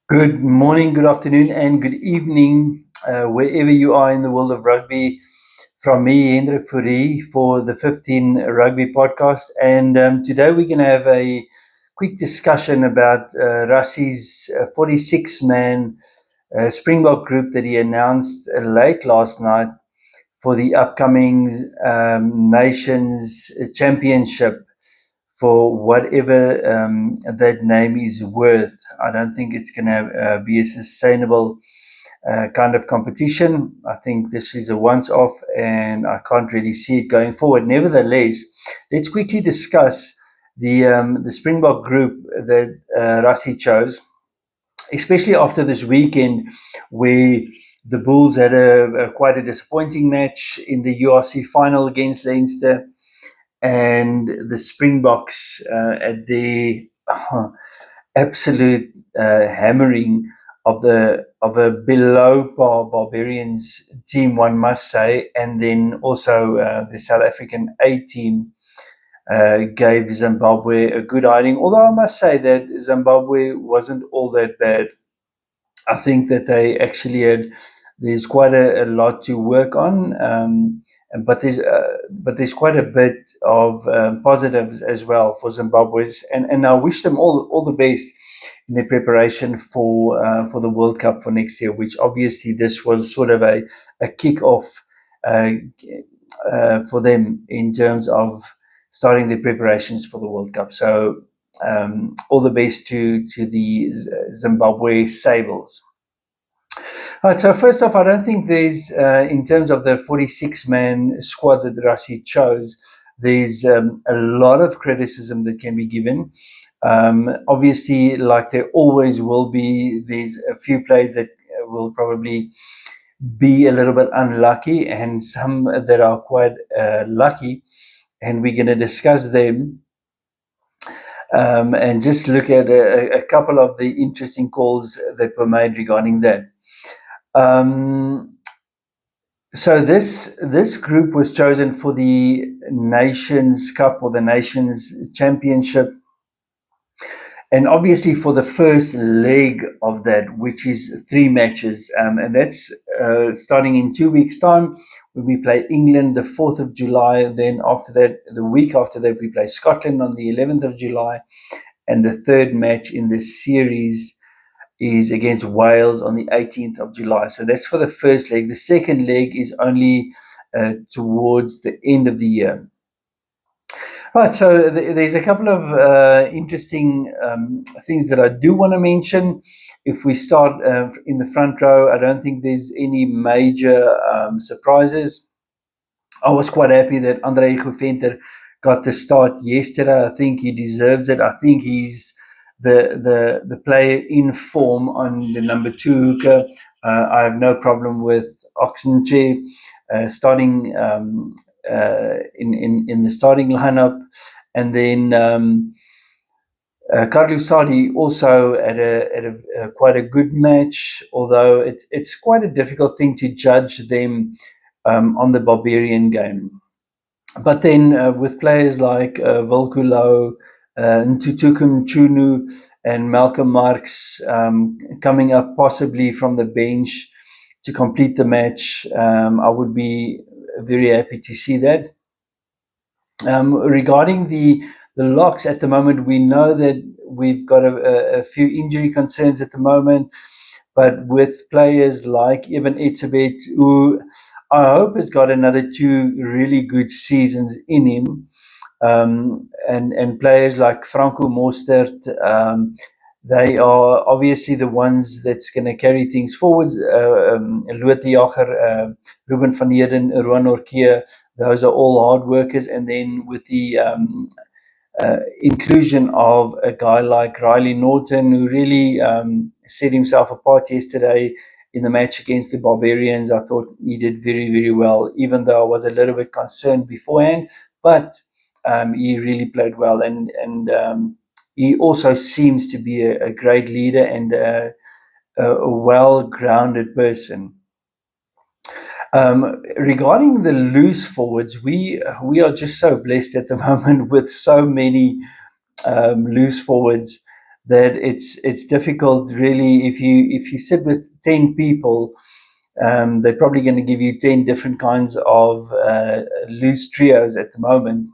Good morning, good afternoon, and good evening, wherever you are in the world of rugby. From me, Hendrik Fourie, for the 15 Rugby podcast. And today we're going to have a quick discussion about Rassie's 46-man Springbok group that he announced late last night for the upcoming Nations Championship for whatever that name is worth. I don't think it's going to be a sustainable kind of competition. I think this is a once-off, and I can't really see it going forward. Nevertheless, let's quickly discuss the Springbok group that Rassie chose, especially after this weekend where the Bulls had a quite a disappointing match in the URC final against Leinster, and the Springboks at their absolute hammering of a below par Barbarians team, one must say, and then also the South African A team gave Zimbabwe a good hiding. Although I must say that Zimbabwe wasn't all that bad. I think that they actually there's quite a lot to work on, but there's quite a bit of positives as well for Zimbabwe's, and I wish them all the best in their preparation for the World Cup for next year. Which obviously this was sort of a kick off uh, for them in terms of starting their preparations for the World Cup. So all the best to the Zimbabwe Sables. Right, so first off, I don't think there's, in terms of the 46-man squad that Rassi chose, there's a lot of criticism that can be given. Obviously, like there always will be, there's a few players that will probably be a little bit unlucky, and some that are quite lucky, and we're going to discuss them and just look at a couple of the interesting calls that were made regarding that. Um, so this group was chosen for the Nations Cup or the Nations Championship, and obviously for the first leg of that, which is three matches, and that's starting in 2 weeks' time when we play England the 4th of July. Then after that, the week after that, we play Scotland on the 11th of July, and the third match in this series is against Wales on the 18th of July. So that's for the first leg. The second leg is only towards the end of the year. Right, so there's a couple of interesting things that I do want to mention. If we start in the front row, I don't think there's any major surprises. I was quite happy that Andre Guventer got the start yesterday. I think he deserves it. I think he's the player in form on the number two hooker. I have no problem with Oxenche starting in the starting lineup, and then Carlos Sadi also had a quite a good match. Although it's quite a difficult thing to judge them on the Barbarian game. But then with players like Volkulo, Ntutukum Chunu, and Malcolm Marx coming up possibly from the bench to complete the match, I would be very happy to see that. Regarding the locks at the moment, we know that we've got a few injury concerns at the moment, but with players like Eben Etzebeth, who I hope has got another two really good seasons in him, and players like Franco Mostert, they are obviously the ones that's going to carry things forward. Loet de Jager, Ruben van Heerden, Roan Orkeer, those are all hard workers. And then with the inclusion of a guy like Riley Norton, who really set himself apart yesterday in the match against the Barbarians. I thought he did very, very well, even though I was a little bit concerned beforehand. But he really played well, and he also seems to be a great leader and a well-grounded person. Regarding the loose forwards, we are just so blessed at the moment with so many loose forwards that it's difficult really if you sit with 10 people. They're probably going to give you 10 different kinds of loose trios at the moment.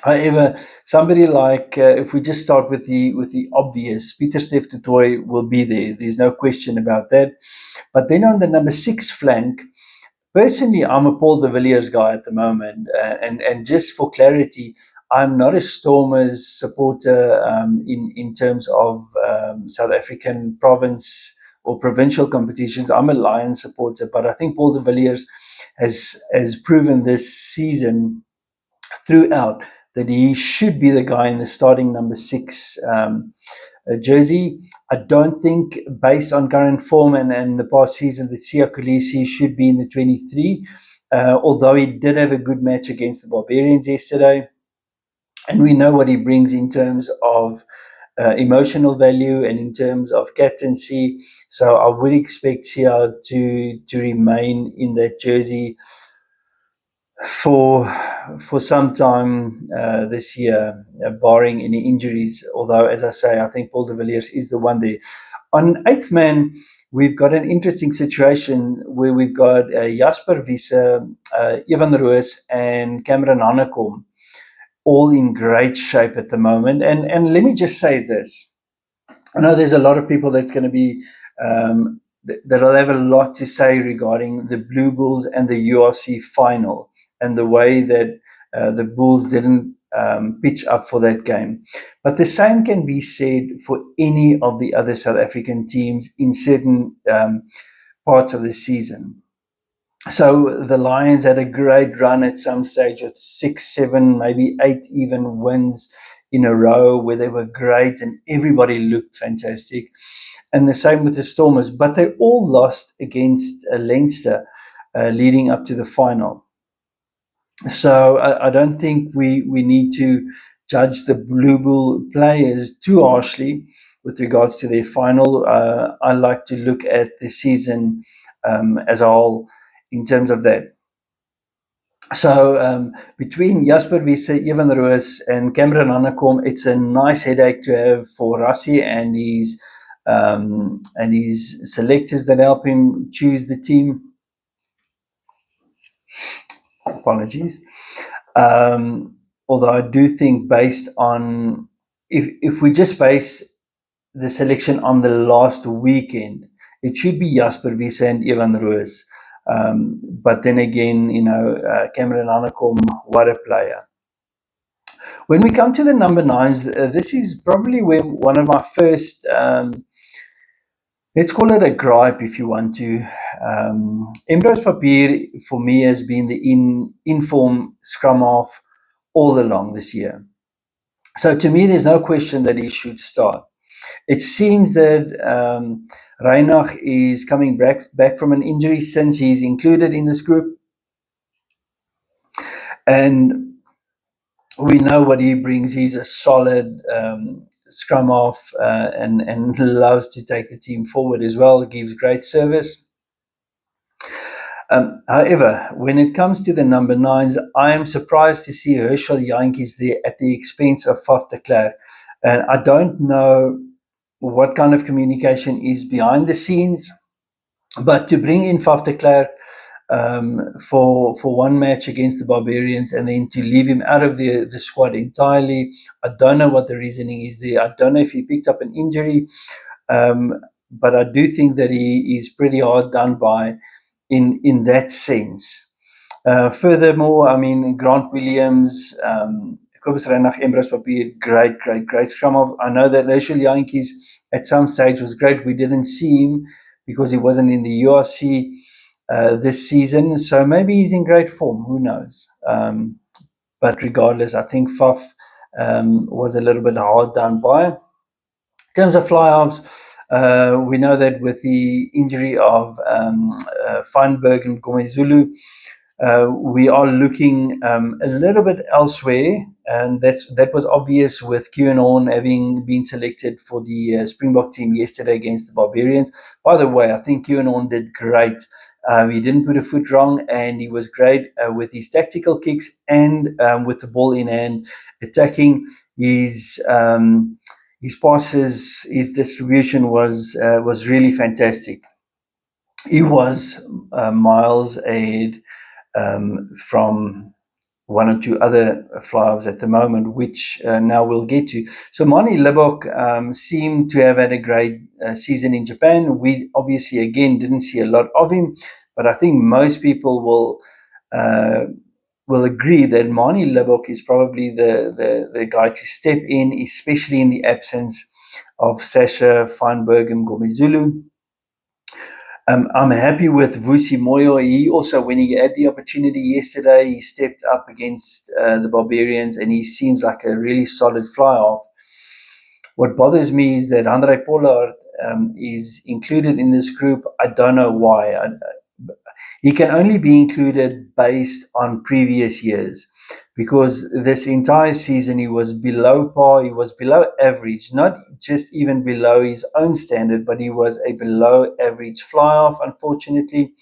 However, somebody like if we just start with the obvious, Pieter Steph du Toit will be there. There's no question about that. But then on the number 6 flank, personally, I'm a Paul de Villiers guy at the moment, and just for clarity, I'm not a Stormers supporter in terms of South African province or provincial competitions. I'm a Lions supporter, but I think Paul de Villiers has proven this season throughout that he should be the guy in the starting number 6 jersey. I don't think, based on current form and the past season, that Siya Kolisi should be in the 23, although he did have a good match against the Barbarians yesterday. And we know what he brings in terms of emotional value and in terms of captaincy. So I would expect Siya to remain in that jersey for some time this year, barring any injuries. Although, as I say, I think Paul de Villiers is the one there. On 8th man, we've got an interesting situation where we've got Jasper Wiese, Evan Roos, and Cameron Hanekom all in great shape at the moment. And let me just say this. I know there's a lot of people that's going to be that'll have a lot to say regarding the Blue Bulls and the URC final and the way that the Bulls didn't pitch up for that game. But the same can be said for any of the other South African teams in certain parts of the season. So the Lions had a great run at some stage at 6, 7, maybe 8 even wins in a row where they were great and everybody looked fantastic. And the same with the Stormers, but they all lost against Leinster leading up to the final. So I don't think we need to judge the Blue Bull players too harshly with regards to their final. I like to look at the season as a whole in terms of that. So between Jasper Wiese, Evan Roos, and Cameron Hanekom, it's a nice headache to have for Rassie and his selectors that help him choose the team. Apologies. Although I do think, based on if we just base the selection on the last weekend, it should be Jasper Wiese and Evan Roos. But then again, Cameron Hanekom, what a player. When we come to the number 9s, this is probably where one of my first, let's call it a gripe if you want to. Embrose Papier, for me, has been the inform scrum half all along this year. So to me, there's no question that he should start. It seems that Reinach is coming back from an injury since he's included in this group. And we know what he brings. He's a solid scrum half and loves to take the team forward as well. He gives great service. However, when it comes to the number 9s, I am surprised to see Herschel Jantjies there at the expense of Faf de Klerk. And I don't know what kind of communication is behind the scenes, but to bring in Faf de Klerk for one match against the Barbarians and then to leave him out of the squad entirely, I don't know what the reasoning is there. I don't know if he picked up an injury, but I do think that he is pretty hard done by in that sense. Furthermore, I mean, Grant Williams, Kobus Reinach, Embrose Papier, great scrum half. I know that Herschel Jantjies at some stage was great. We didn't see him because he wasn't in the URC this season. So maybe he's in great form. Who knows? But regardless, I think Faf was a little bit hard done by. In terms of fly halves, we know that with the injury of Feinberg and Gomezulu, we are looking a little bit elsewhere, and that was obvious with Kieran Horn having been selected for the Springbok team yesterday against the Barbarians. By the way, I think Kieran Horn did great. He didn't put a foot wrong, and he was great with his tactical kicks and with the ball in hand, attacking. his passes, his distribution was really fantastic. He was miles ahead from one or two other fly-offs at the moment, which now we'll get to. So Mani Libok seemed to have had a great season in Japan. We obviously, again, didn't see a lot of him, but I think most people will agree that Mani Libok is probably the guy to step in, especially in the absence of Sasha Feinberg and Gomezulu. I'm happy with Vusi Moyo. He also, when he had the opportunity yesterday, he stepped up against the Barbarians, and he seems like a really solid fly-off. What bothers me is that Andre Pollard is included in this group. I don't know why. He can only be included based on previous years, because this entire season he was below par, he was below average, not just even below his own standard, but he was a below average fly-off, unfortunately.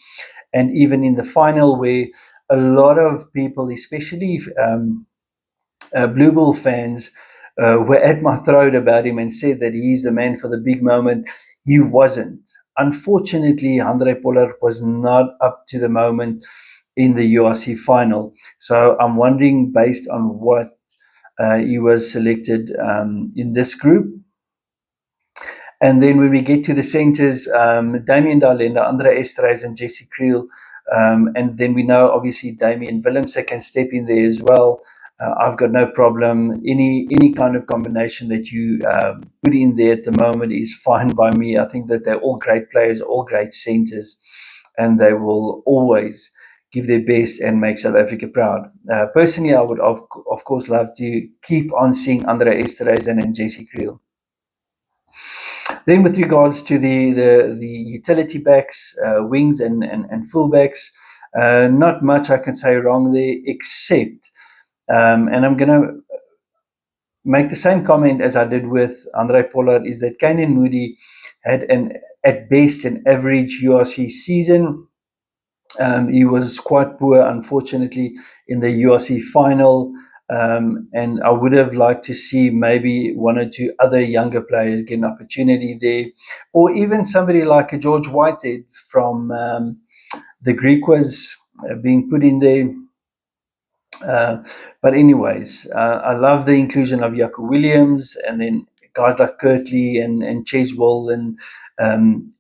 And even in the final, where a lot of people, especially Blue Bull fans, were at my throat about him and said that he's the man for the big moment, he wasn't. Unfortunately, Andre Pollard was not up to the moment in the URC final. So I'm wondering, based on what he was selected in this group. And then when we get to the centres, Damien Dalenda, Andre Estres, and Jesse Creel. And then we know, obviously, Damien Willemse can step in there as well. I've got no problem. Any kind of combination that you put in there at the moment is fine by me. I think that they're all great players, all great centres, and they will always give their best and make South Africa proud. Personally, I would, of course, love to keep on seeing Andre Esterhuizen and Jesse Creel. Then with regards to the utility backs, wings and fullbacks, not much I can say wrong there, except, and I'm going to make the same comment as I did with Andre Pollard, is that Kainan Moody had at best an average URC season. He was quite poor, unfortunately, in the URC final. And I would have liked to see maybe one or two other younger players get an opportunity there, or even somebody like a George Whitehead from the Griquas being put in there. But anyways, I love the inclusion of Jaco Williams, and then guys like Kirtley and Cheswell and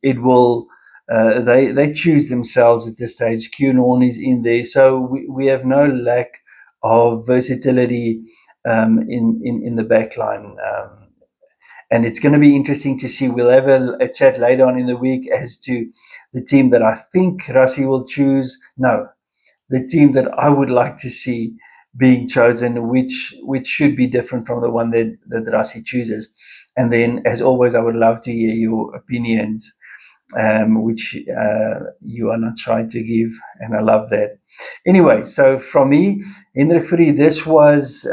Edwell. They choose themselves at this stage. Q is in there, so we have no lack of versatility in the back line. And it's going to be interesting to see. We'll have a chat later on in the week as to the team that I think Rassie will choose. No, the team that I would like to see being chosen, which should be different from the one that Rassie chooses. And then, as always, I would love to hear your opinions, which you are not shy to give, and I love that. Anyway, so from me, Hendrik Fourie, this was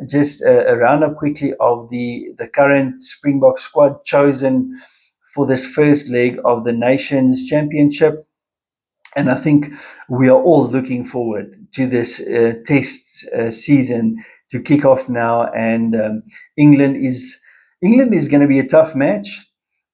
just a roundup quickly of the current Springbok squad chosen for this first leg of the Nations Championship. And I think we are all looking forward to this test season to kick off now. And England is going to be a tough match.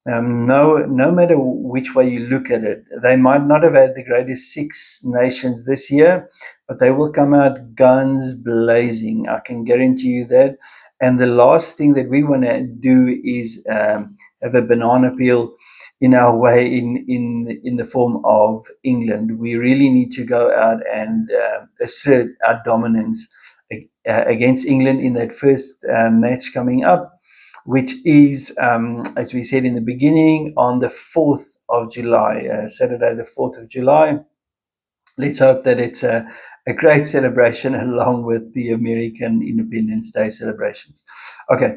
No matter which way you look at it, they might not have had the greatest Six Nations this year, but they will come out guns blazing. I can guarantee you that. And the last thing that we want to do is have a banana peel in our way in the form of England. We really need to go out and assert our dominance against England in that first match coming up, which is, as we said in the beginning, on the 4th of July, Saturday the 4th of July. Let's hope that it's a great celebration along with the American Independence Day celebrations. Okay,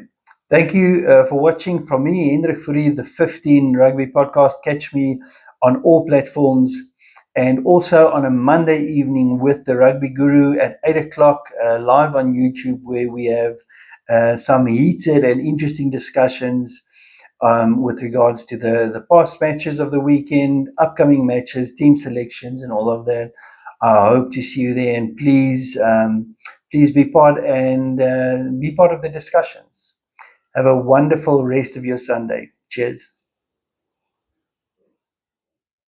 thank you for watching. From me, Hendrik Fourie, the 15 Rugby Podcast. Catch me on all platforms, and also on a Monday evening with the Rugby Guru at 8 o'clock live on YouTube, where we have some heated and interesting discussions with regards to the past matches of the weekend, upcoming matches, team selections, and all of that. I hope to see you there, and please be part of the discussions. Have a wonderful rest of your Sunday. Cheers.